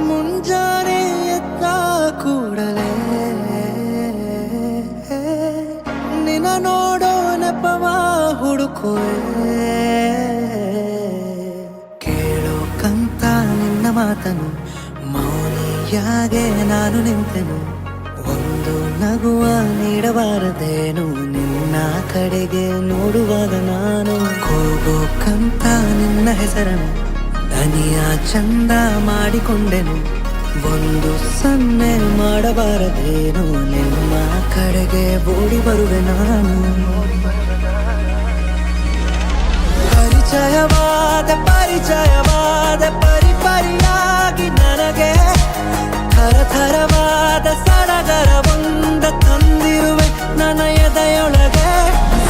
ಮುಂಜಾನೆ ಎದ್ದ ಕೂಡಲೇ ನಿನ್ನ ನೋಡೋ ನೆಪವ ಹುಡುಕುವೆ. ಕೇಳೋಕಂತ ನಿನ್ನ ಮಾತನು ಮೌನಿಯಾಗೆ ನಾನು ನಿಂತೆನು. ಒಂದು ನಗುವ ನೀಡಬಾರದೇನು ನಿನ್ನ ಕಡೆಗೆ ನೋಡುವಾಗ ನಾನು. ಕೂಗೋಕಂತ ನಿನ್ನ ಹೆಸರನ್ನು ದನಿಯ ಚಂದ ಮಾಡಿಕೊಂಡೆನು. ಒಂದು ಸನ್ನೆ ಮಾಡಬಾರದೇನು ನಿಮ್ಮ ಕಡೆಗೆ ಓಡಿ ಬರುವೆ ನಾನು. ಪರಿಚಯವಾದ ಪರಿಪರಿಯಾಗಿ ನನಗೆ ಥರಥರವಾದ ಸಡಗರವೊಂದ ತಂದಿರುವೆ ನನ್ನ ಎದೆಯೊಳಗೆ.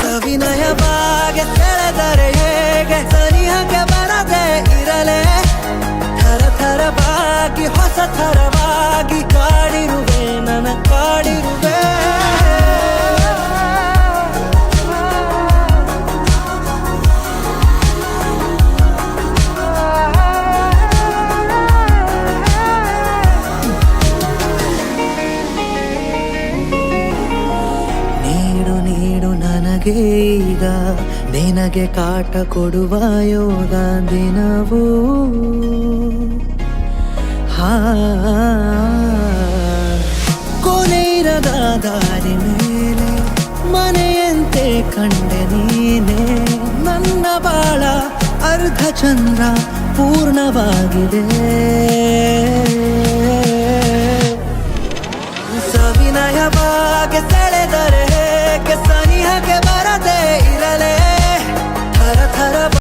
ಸವಿನಯವಾಗಿ ಸೆಳೆದರೆ ಹೇಗೆ ಸನಿಹಕ್ಕೆ ಬರದೆ ಇರಲೇ. ಥರಥರವಾಗಿ ಹೊಸ ಥರವಾಗಿ ಕಾಡಿರುವೆ ನನ್ನ ಕಾಡಿರುವೆ. ಈಗ ನಿನಗೆ ಕಾಟ ಕೊಡುವ ಯೋಗ ದಿನವೂ ಕೊನೆಯಿರದ ದಾರಿ ಮೇಲೆ ಮನೆಯಂತೆ ಕಂಡೆ ನೀನೆ. ನನ್ನ ಬಾಳ ಅರ್ಧ ಚಂದ್ರ ಪೂರ್ಣವಾಗಿದೆ. ಸವಿನಯವಾಗಿ ಸೆಳೆದರೆ ಹೇಗೆ